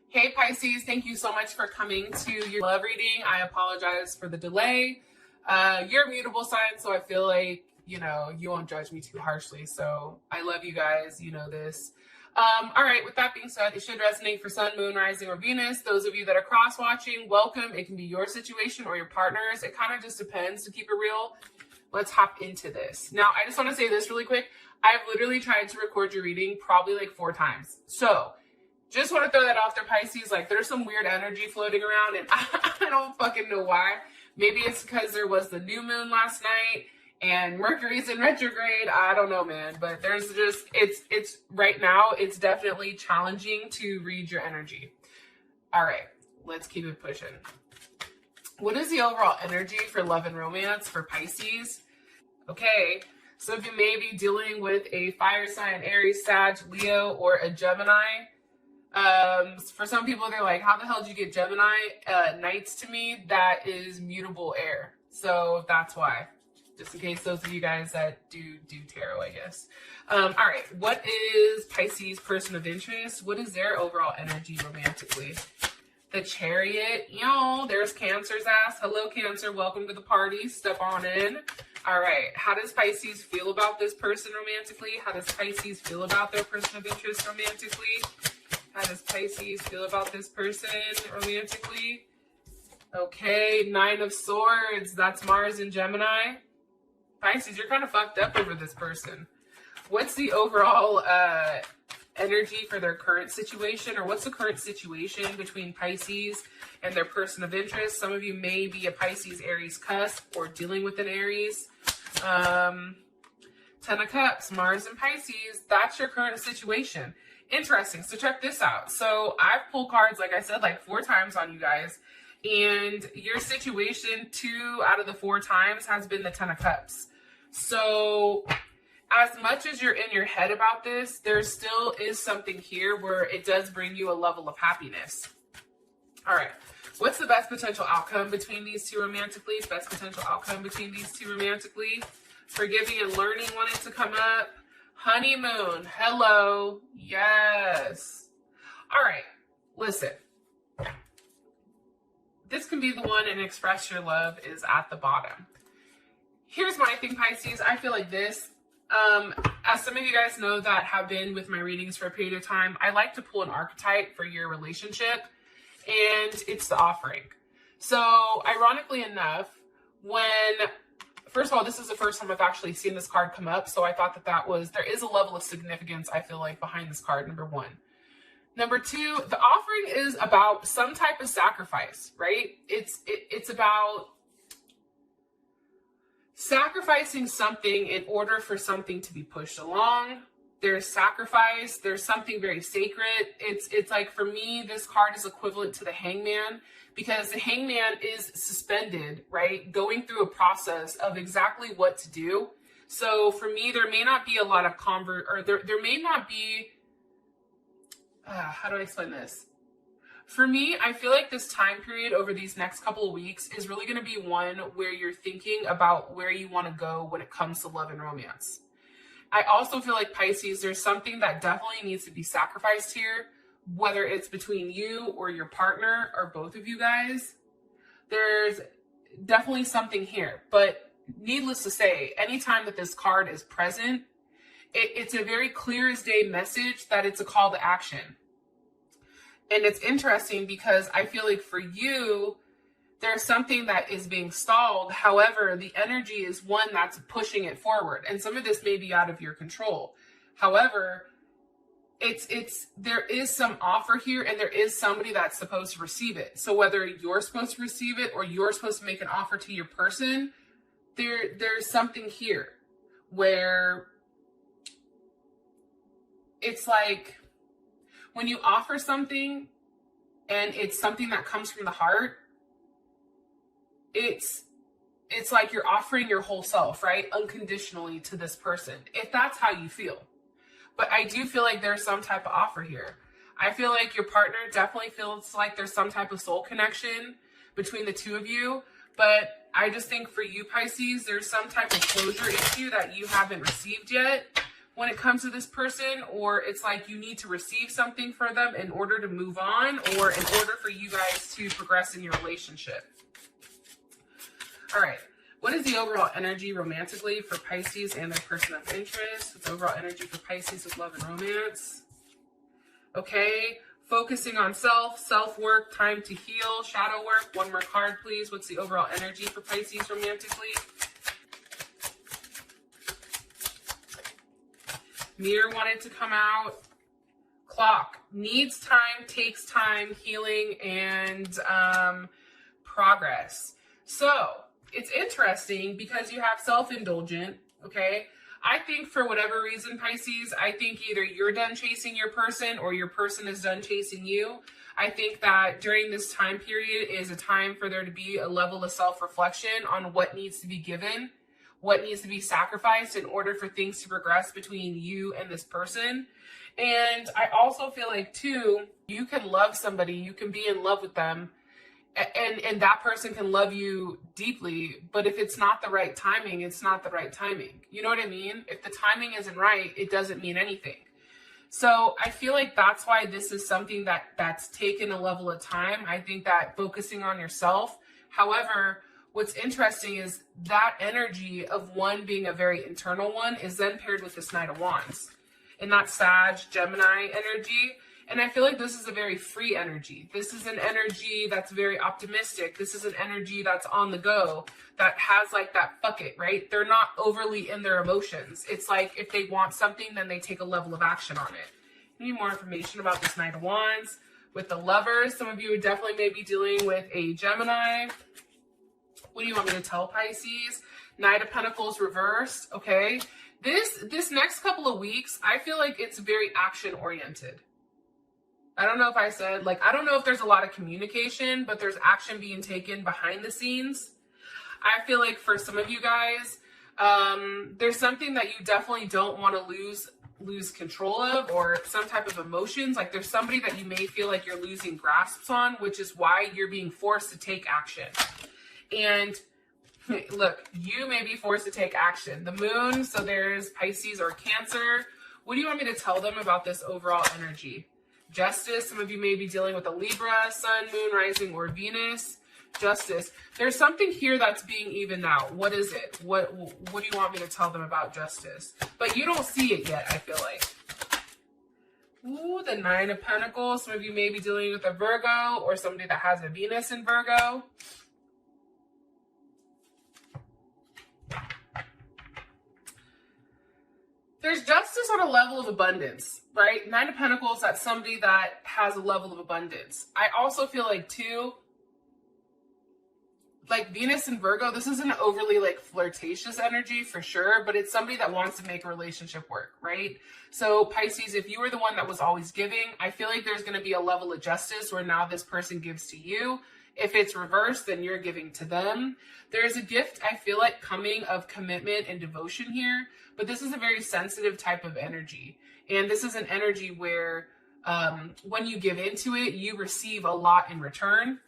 Hey Pisces, thank you so much for coming to your love reading. I apologize for the delay. You're a mutable sign, so I feel like, you won't judge me too harshly. So I love you guys, you know this. All right, with that being said, it should resonate for Sun, Moon, Rising, or Venus. Those of you that are cross-watching, welcome. It can be your situation or your partner's. It kind of just depends, to keep it real. Let's hop into this. Now, I just want to say this really quick. I've literally tried to record your reading probably like 4 times. So just want to throw that off there, Pisces. Like, there's some weird energy floating around, and I don't fucking know why. Maybe it's because there was the new moon last night, and Mercury's in retrograde. I don't know, man. But there's just, it's right now, it's definitely challenging to read your energy. All right, let's keep it pushing. What is the overall energy for love and romance for Pisces? Okay, so if you may be dealing with a fire sign, Aries, Sag, Leo, or a Gemini. For some people, they're like, how the hell did you get Gemini? Knights to me, that is mutable air. So that's why. Just in case those of you guys that do tarot, I guess. All right, what is Pisces' person of interest? What is their overall energy romantically? The Chariot. There's Cancer's ass. Hello, Cancer. Welcome to the party. Step on in. All right, how does Pisces feel about this person romantically? How does Pisces feel about their person of interest romantically? How does Pisces feel about this person romantically? Okay, 9 of Swords. That's Mars and Gemini. Pisces, you're kind of fucked up over this person. What's the overall energy for their current situation? Or what's the current situation between Pisces and their person of interest? Some of you may be a Pisces Aries cusp or dealing with an Aries. 10 of Cups, Mars and Pisces. That's your current situation. Interesting. So check this out. So I've pulled cards, like I said, like 4 times on you guys. And your situation 2 out of the 4 times has been the 10 of Cups. So as much as you're in your head about this, there still is something here where it does bring you a level of happiness. All right. What's the best potential outcome between these two romantically? Best potential outcome between these two romantically? Forgiving and learning wanted to come up. Honeymoon. Hello. Yes. All right. Listen. This can be the one, and express your love is at the bottom. Here's my thing, Pisces. I feel like this. As some of you guys know that have been with my readings for a period of time, I like to pull an archetype for your relationship, and it's the offering. So ironically enough, first of all, this is the first time I've actually seen this card come up, so I thought there is a level of significance, I feel like, behind this card, number 1. Number 2, the offering is about some type of sacrifice, right? It's about sacrificing something in order for something to be pushed along. There's sacrifice. There's something very sacred. It's like, for me, this card is equivalent to the Hangman, because the Hangman is suspended, right? Going through a process of exactly what to do. So for me, there may not be a lot of there may not be, how do I explain this? For me, I feel like this time period over these next couple of weeks is really going to be one where you're thinking about where you want to go when it comes to love and romance. I also feel like, Pisces, there's something that definitely needs to be sacrificed here, whether it's between you or your partner or both of you guys. There's definitely something here. But needless to say, anytime that this card is present, it's a very clear as day message that it's a call to action. And it's interesting because I feel like for you, there's something that is being stalled. However, the energy is one that's pushing it forward. And some of this may be out of your control. However, there is some offer here, and there is somebody that's supposed to receive it. So whether you're supposed to receive it or you're supposed to make an offer to your person, there's something here where it's like, when you offer something and it's something that comes from the heart, it's like you're offering your whole self, right? Unconditionally to this person, if that's how you feel. But I do feel like there's some type of offer here. I feel like your partner definitely feels like there's some type of soul connection between the two of you. But I just think for you, Pisces, there's some type of closure issue that you haven't received yet. when it comes to this person, or it's like you need to receive something for them in order to move on, or in order for you guys to progress in your relationship. All right. What is the overall energy romantically for Pisces and their person of interest? What's overall energy for Pisces with love and romance? Okay. Focusing on self-work, time to heal, shadow work. One more card, please. What's the overall energy for Pisces romantically? Mirror wanted to come out. Clock. Needs time, takes time, healing, and progress. So, it's interesting because you have self-indulgent, okay? I think for whatever reason, Pisces, I think either you're done chasing your person or your person is done chasing you. I think that during this time period is a time for there to be a level of self-reflection on what needs to be given, what needs to be sacrificed in order for things to progress between you and this person. And I also feel like, too, you can love somebody, you can be in love with them, and that person can love you deeply, but if it's not the right timing, it's not the right timing. You know what I mean? If the timing isn't right, it doesn't mean anything. So I feel like that's why this is something that's taken a level of time. I think that focusing on yourself. However, what's interesting is that energy of one being a very internal one is then paired with this Knight of Wands. And that Sag, Gemini energy. And I feel like this is a very free energy. This is an energy that's very optimistic. This is an energy that's on the go, that has like that fuck it, right? They're not overly in their emotions. It's like if they want something, then they take a level of action on it. Need more information about this Knight of Wands. With the Lovers, some of you would definitely maybe dealing with a Gemini. What do you want me to tell Pisces? Knight of Pentacles reversed, okay? This next couple of weeks, I feel like it's very action-oriented. I don't know if I said, like, I don't know if there's a lot of communication, but there's action being taken behind the scenes. I feel like for some of you guys, there's something that you definitely don't want to lose control of, or some type of emotions. Like there's somebody that you may feel like you're losing grasps on, which is why you're being forced to take action. And look, you may be forced to take action. The moon, so there's Pisces or Cancer. What do you want me to tell them about this overall energy? Justice, some of you may be dealing with a Libra, Sun, Moon, Rising, or Venus. Justice. There's something here that's being evened out. What is it? What do you want me to tell them about justice? But you don't see it yet, I feel like. Ooh, the Nine of Pentacles. Some of you may be dealing with a Virgo or somebody that has a Venus in Virgo. There's justice on a level of abundance, right? Nine of Pentacles, that's somebody that has a level of abundance. I also feel like, too, like Venus and Virgo, this isn't overly like flirtatious energy for sure, but it's somebody that wants to make a relationship work, right? So Pisces, if you were the one that was always giving, I feel like there's going to be a level of justice where now this person gives to you. If it's reversed, then you're giving to them. There's a gift, I feel like, coming of commitment and devotion here, but this is a very sensitive type of energy. And this is an energy where when you give into it, you receive a lot in return.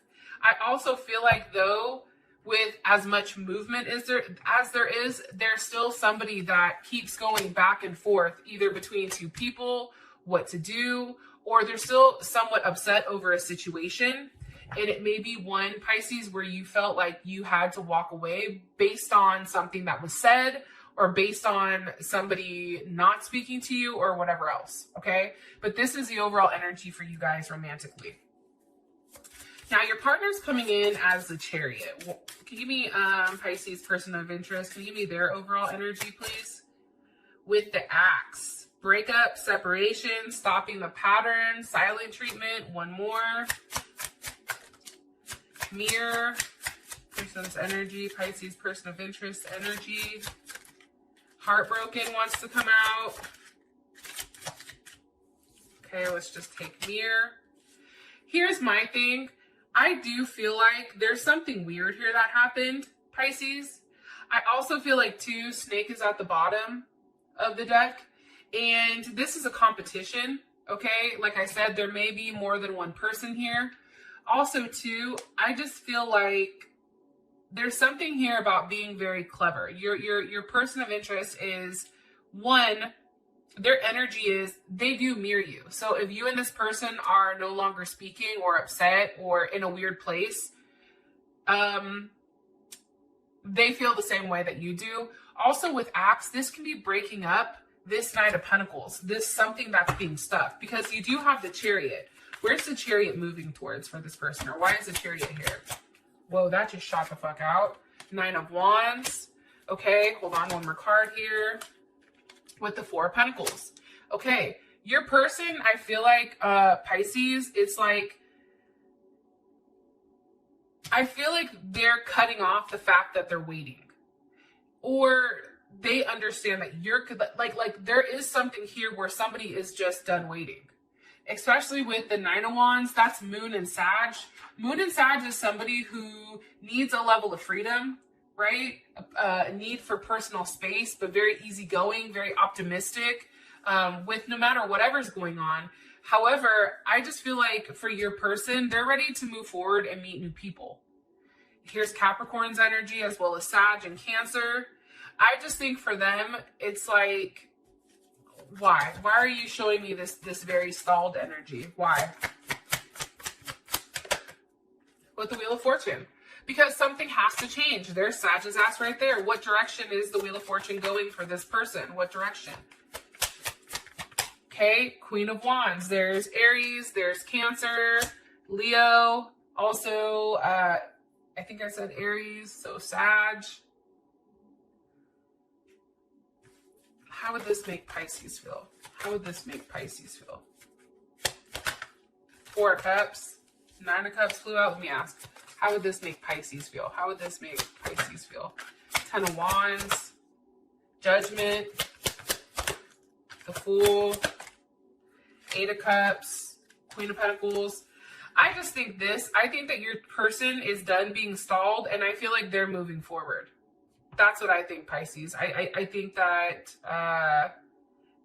I also feel like, though, with as much movement as there is, there's still somebody that keeps going back and forth, either between two people, what to do, or they're still somewhat upset over a situation. And it may be one, Pisces, where you felt like you had to walk away based on something that was said, or based on somebody not speaking to you, or whatever else, okay? But this is the overall energy for you guys romantically. Now, your partner's coming in as the Chariot. Can you give me Pisces, person of interest? Can you give me their overall energy, please? With the Axe. Breakup, separation, stopping the pattern, silent treatment. One more. Mirror. Person's energy. Pisces, person of interest energy. Heartbroken wants to come out. Okay, let's just take Mirror. Here's my thing. I do feel like there's something weird here that happened, Pisces. I also feel like, too, Snake is at the bottom of the deck. And this is a competition, okay? Like I said, there may be more than one person here. Also, too, I just feel like there's something here about being very clever. Your person of interest is, one, their energy is they do mirror you. So if you and this person are no longer speaking or upset or in a weird place, they feel the same way that you do. Also with apps, this can be breaking up this Knight of Pentacles, this something that's being stuck, because you do have the Chariot. Where's the Chariot moving towards for this person? Or why is the Chariot here? Whoa, that just shot the fuck out. Nine of Wands. Okay, hold on, one more card here. With the Four of Pentacles. Okay, your person, I feel like, Pisces, it's like, I feel like they're cutting off the fact that they're waiting. Or they understand that you're, like there is something here where somebody is just done waiting. Especially with the Nine of Wands, that's Moon and Sag. Moon and Sag is somebody who needs a level of freedom, right? A need for personal space, but very easygoing, very optimistic, with no matter whatever's going on. However, I just feel like for your person, they're ready to move forward and meet new people. Here's Capricorn's energy as well as Sag and Cancer. I just think for them, it's like, why? Why are you showing me this very stalled energy? Why? With the Wheel of Fortune. Because something has to change. There's Sag's ass right there. What direction is the Wheel of Fortune going for this person? What direction? Okay, Queen of Wands. There's Aries, there's Cancer, Leo. Also, I think I said Aries, so Sag. How would this make Pisces feel? How would this make Pisces feel? Four of Cups. Nine of Cups flew out. Let me ask. How would this make Pisces feel? How would this make Pisces feel? Ten of Wands. Judgment. The Fool. Eight of Cups. Queen of Pentacles. I just think I think that your person is done being stalled, and I feel like they're moving forward. That's what I think, Pisces. I think that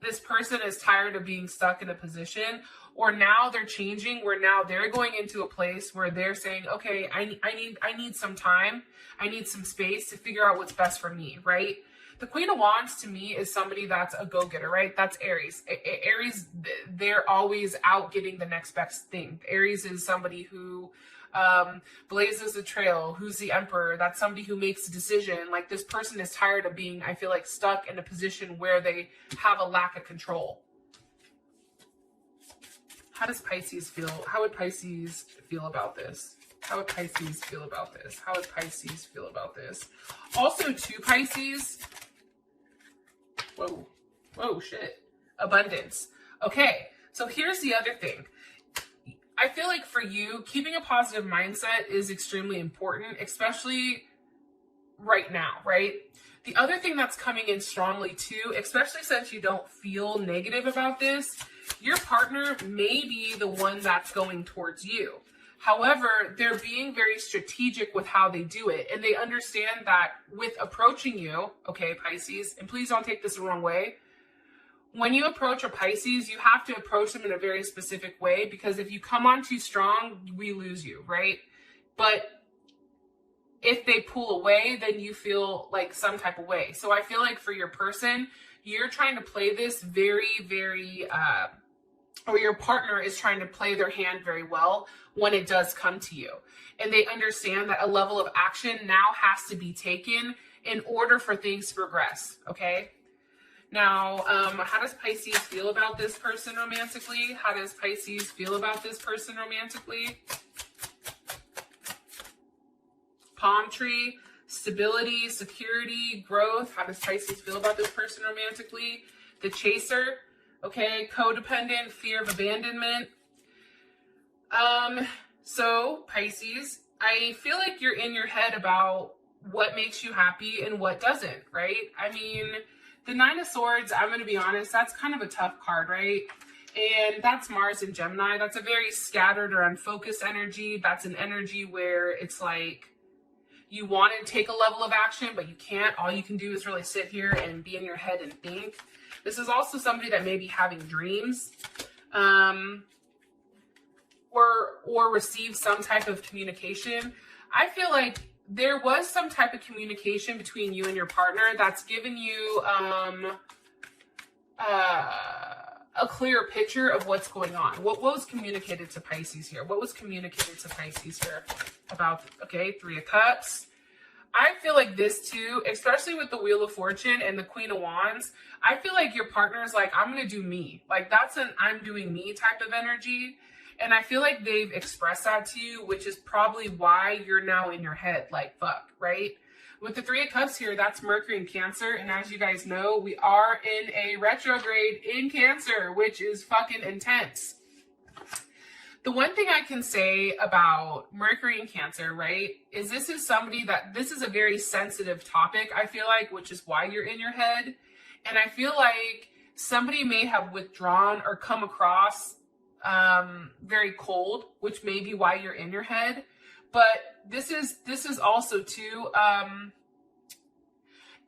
this person is tired of being stuck in a position, or now they're changing, where now they're going into a place where they're saying, okay, I need some time. I need some space to figure out what's best for me, right? The Queen of Wands to me is somebody that's a go-getter, right? That's Aries. Aries, they're always out getting the next best thing. Aries is somebody who blazes a trail, who's the emperor. That's somebody who makes a decision. Like, this person is tired of being, I feel like, stuck in a position where they have a lack of control. How does Pisces feel? How would Pisces feel about this? How would Pisces feel about this? How would Pisces feel about this? Also, to Pisces, whoa, shit. Abundance. Okay, so here's the other thing. I feel like for you, keeping a positive mindset is extremely important, especially right now, right? The other thing that's coming in strongly too, especially since you don't feel negative about this, your partner may be the one that's going towards you. However, they're being very strategic with how they do it. And they understand that with approaching you, okay, Pisces, and please don't take this the wrong way. When you approach a Pisces, you have to approach them in a very specific way, because if you come on too strong, we lose you, right? But if they pull away, then you feel like some type of way. So I feel like for your person, you're trying to play this very, very, or your partner is trying to play their hand very well when it does come to you. And they understand that a level of action now has to be taken in order for things to progress, okay? Now, how does Pisces feel about this person romantically? How does Pisces feel about this person romantically? Palm tree, stability, security, growth. How does Pisces feel about this person romantically? The chaser, okay, codependent, fear of abandonment. So Pisces, I feel like you're in your head about what makes you happy and what doesn't, right? I mean, the Nine of Swords, I'm going to be honest, that's kind of a tough card, right? And that's Mars and Gemini. That's a very scattered or unfocused energy. That's an energy where it's like you want to take a level of action, but you can't. All you can do is really sit here and be in your head and think. This is also somebody that may be having dreams, or receive some type of communication. I feel like there was some type of communication between you and your partner that's given you a clearer picture of what's going on. What was communicated to Pisces here? What was communicated to Pisces here about, okay, Three of Cups. I feel like this too, especially with the Wheel of Fortune and the Queen of Wands, I feel like your partner's like, I'm going to do me. Like that's an I'm doing me type of energy. And I feel like they've expressed that to you, which is probably why you're now in your head like, fuck, right? With the Three of Cups here, that's Mercury in Cancer. And as you guys know, we are in a retrograde in Cancer, which is fucking intense. The one thing I can say about Mercury in Cancer, right, is this is a very sensitive topic, I feel like, which is why you're in your head. And I feel like somebody may have withdrawn or come across very cold, which may be why you're in your head. But this is also too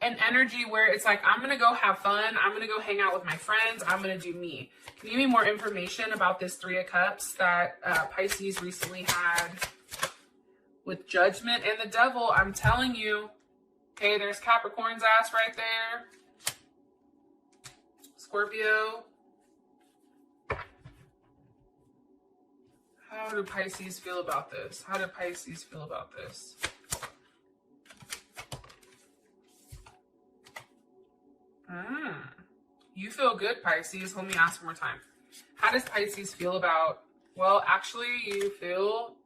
an energy where it's like, I'm gonna go have fun, I'm gonna go hang out with my friends, I'm gonna do me. Can you give me more information about this Three of Cups that Pisces recently had with Judgment and the Devil? I'm telling you, okay, there's Capricorn's ass right there, Scorpio. How do Pisces feel about this? How do Pisces feel about this? You feel good, Pisces. Let me ask one more time. How does Pisces feel about, well, actually, you feel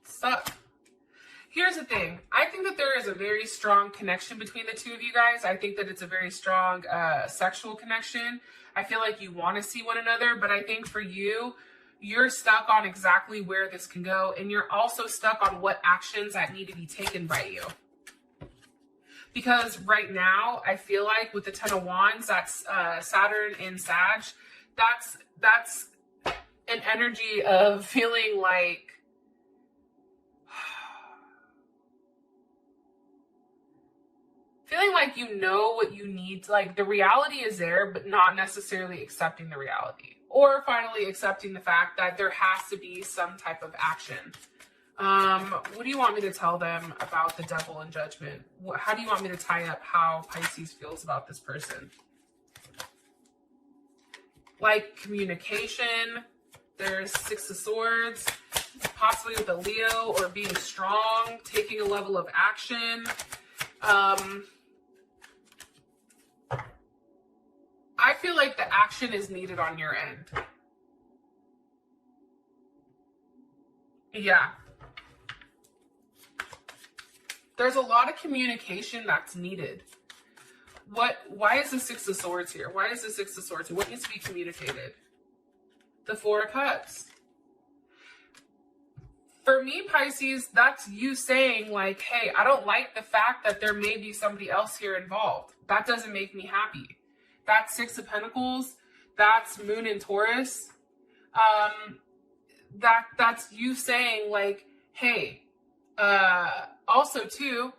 stuck. Here's the thing. I think that there is a very strong connection between the two of you guys. I think that it's a very strong sexual connection. I feel like you want to see one another, but I think for you, you're stuck on exactly where this can go, and you're also stuck on what actions that need to be taken by you. Because right now, I feel like with the Ten of Wands, that's Saturn in Sag, that's an energy of feeling like you know what you need. Like the reality is there, but not necessarily accepting the reality. Or finally accepting the fact that there has to be some type of action. What do you want me to tell them about the Devil and Judgment? How do you want me to tie up how Pisces feels about this person? Like communication, there's Six of Swords, possibly with a Leo, or being strong, taking a level of action. I feel like the action is needed on your end. Yeah. There's a lot of communication that's needed. Why is the Six of Swords here? Why is the Six of Swords here? What needs to be communicated? The Four of Cups. For me, Pisces, that's you saying like, hey, I don't like the fact that there may be somebody else here involved. That doesn't make me happy. That's Six of Pentacles. That's Moon in Taurus. That's you saying like, hey, also too,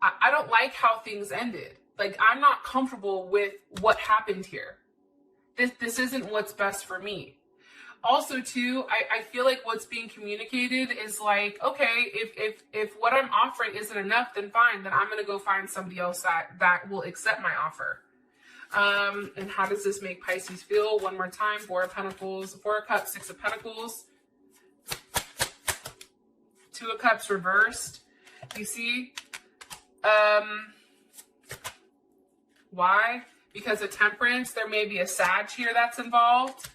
I don't like how things ended. Like, I'm not comfortable with what happened here. This isn't what's best for me. Also too, I feel like what's being communicated is like, okay, if what I'm offering isn't enough, then fine, then I'm going to go find somebody else that will accept my offer. And how does this make Pisces feel? One more time. Four of Pentacles, Four of Cups, Six of Pentacles, Two of Cups reversed. You see? Why? Because of Temperance, there may be a Sag here that's involved.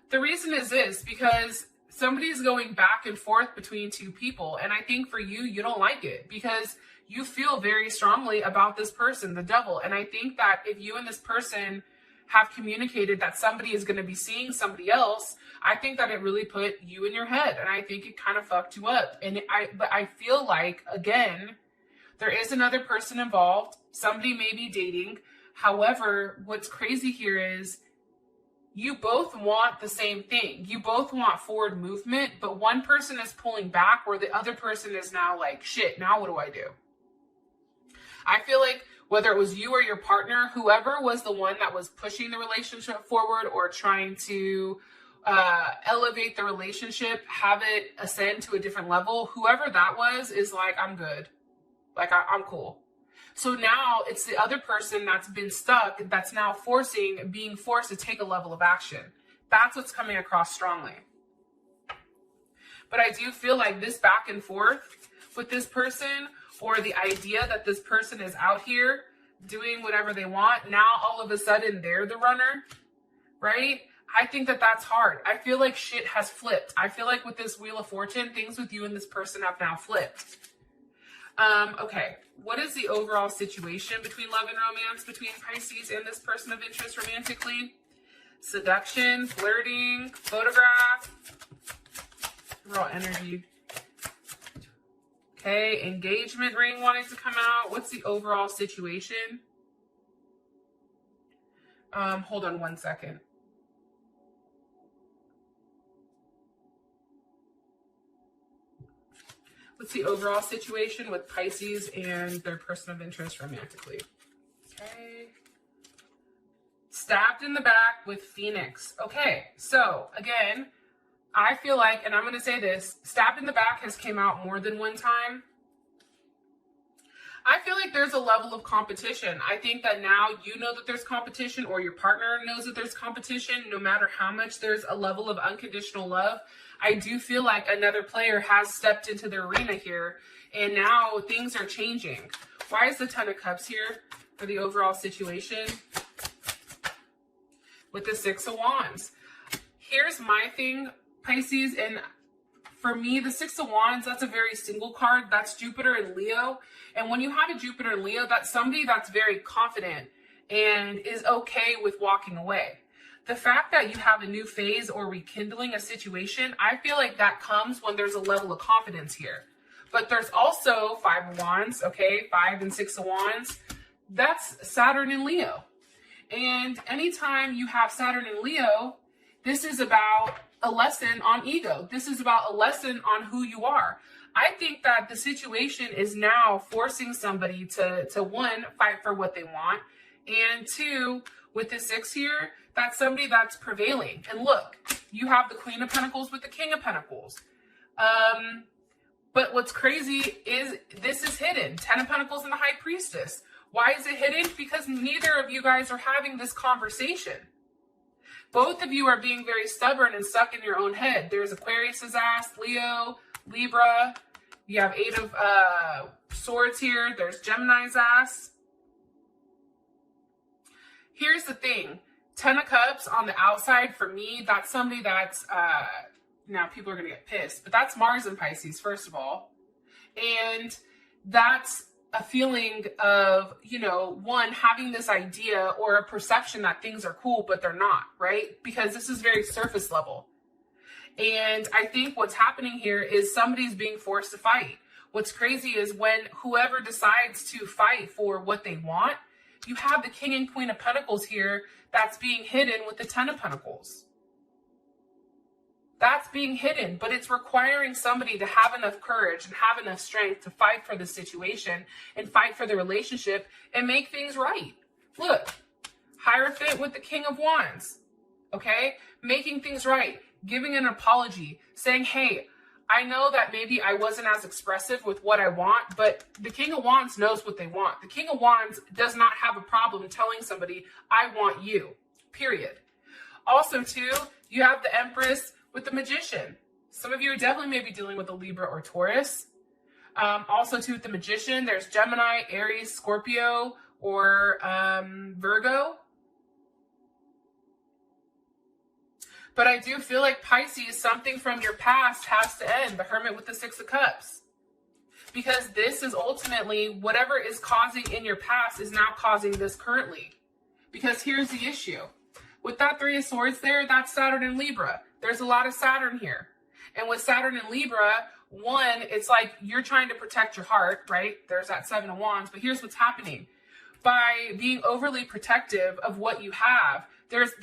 The reason is this, because somebody's going back and forth between two people. And I think for you, you don't like it because you feel very strongly about this person, the Devil. And I think that if you and this person have communicated that somebody is going to be seeing somebody else, I think that it really put you in your head. And I think it kind of fucked you up. But I feel like, again, there is another person involved. Somebody may be dating. However, what's crazy here is you both want the same thing. You both want forward movement, but one person is pulling back where the other person is now like, shit, now what do I do? I feel like whether it was you or your partner, whoever was the one that was pushing the relationship forward or trying to elevate the relationship, have it ascend to a different level, whoever that was is like, I'm good. Like, I'm cool. So now it's the other person that's been stuck that's now being forced to take a level of action. That's what's coming across strongly. But I do feel like this back and forth with this person, or the idea that this person is out here doing whatever they want, now all of a sudden they're the runner, right? I think that that's hard. I feel like shit has flipped. I feel like with this Wheel of Fortune, things with you and this person have now flipped. Okay, what is the overall situation between love and romance between Pisces and this person of interest romantically? Seduction, flirting, photograph, raw energy. Okay, engagement ring wanting to come out. What's the overall situation? Hold on one second. What's the overall situation with Pisces and their person of interest romantically? Okay. Stabbed in the back with Phoenix. Okay, so again, I feel like, and I'm going to say this, stabbed in the back has came out more than one time. I feel like there's a level of competition. I think that now you know that there's competition, or your partner knows that there's competition, no matter how much there's a level of unconditional love. I do feel like another player has stepped into the arena here, and now things are changing. Why is the Ten of Cups here for the overall situation? With the Six of Wands. Here's my thing, Pisces, and for me, the Six of Wands, that's a very single card. That's Jupiter and Leo. And when you have a Jupiter and Leo, that's somebody that's very confident and is okay with walking away. The fact that you have a new phase or rekindling a situation, I feel like that comes when there's a level of confidence here. But there's also Five of Wands, okay? 5 and 6 of Wands. That's Saturn and Leo. And anytime you have Saturn and Leo, this is about a lesson on ego. This is about a lesson on who you are. I think that the situation is now forcing somebody to one, fight for what they want, and two, with the 6 here, that's somebody that's prevailing. And look, you have the Queen of Pentacles with the King of Pentacles. But what's crazy is this is hidden. 10 of Pentacles and the High Priestess. Why is it hidden? Because neither of you guys are having this conversation. Both of you are being very stubborn and stuck in your own head. There's Aquarius's ass, Leo, Libra. You have 8 of Swords here. There's Gemini's ass. Here's the thing. 10 of Cups on the outside, for me, that's somebody that's, now people are going to get pissed, but that's Mars and Pisces, first of all. And that's a feeling of, you know, one, having this idea or a perception that things are cool, but they're not, right? Because this is very surface level. And I think what's happening here is somebody's being forced to fight. What's crazy is when whoever decides to fight for what they want, you have the King and Queen of Pentacles here that's being hidden with the 10 of Pentacles. That's being hidden, but it's requiring somebody to have enough courage and have enough strength to fight for the situation and fight for the relationship and make things right. Look, Hierophant with the King of Wands, okay? Making things right, giving an apology, saying, hey, I know that maybe I wasn't as expressive with what I want, but the King of Wands knows what they want. The King of Wands does not have a problem telling somebody, I want you, period. Also, too, you have the Empress with the Magician. Some of you are definitely maybe dealing with a Libra or Taurus. Also, too, with the Magician, there's Gemini, Aries, Scorpio, or Virgo. But I do feel like Pisces, something from your past has to end. The Hermit with the 6 of Cups. Because this is ultimately, whatever is causing in your past is now causing this currently. Because here's the issue. With that 3 of Swords there, that's Saturn and Libra. There's a lot of Saturn here. And with Saturn and Libra, one, it's like you're trying to protect your heart, right? There's that 7 of Wands. But here's what's happening. By being overly protective of what you have, there's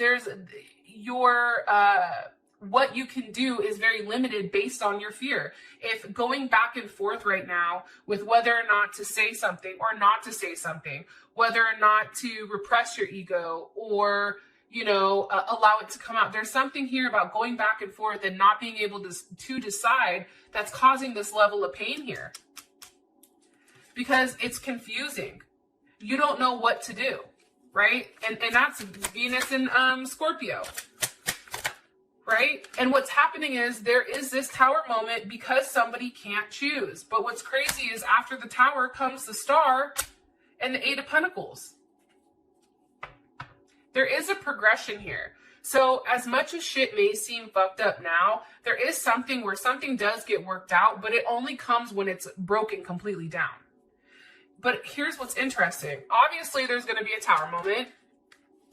your what you can do is very limited based on your fear. If going back and forth right now with whether or not to say something or not to say something, whether or not to repress your ego or, you know, allow it to come out, there's something here about going back and forth and not being able to decide that's causing this level of pain here. Because it's confusing. you don't know what to do, right? And that's Venus in Scorpio, right? And what's happening is there is this Tower moment because somebody can't choose. But what's crazy is after the Tower comes the Star and the Eight of Pentacles. There is a progression here. So as much as shit may seem fucked up now, there is something where something does get worked out, but it only comes when it's broken completely down. But here's what's interesting. Obviously, there's going to be a Tower moment.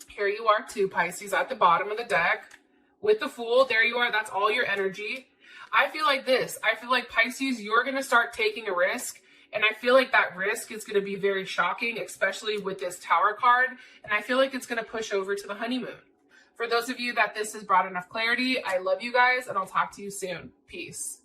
Here you are too, Pisces, at the bottom of the deck with the Fool. There you are. That's all your energy. I feel like this. I feel like, Pisces, you're going to start taking a risk. And I feel like that risk is going to be very shocking, especially with this Tower card. And I feel like it's going to push over to the honeymoon. For those of you that this has brought enough clarity, I love you guys, and I'll talk to you soon. Peace.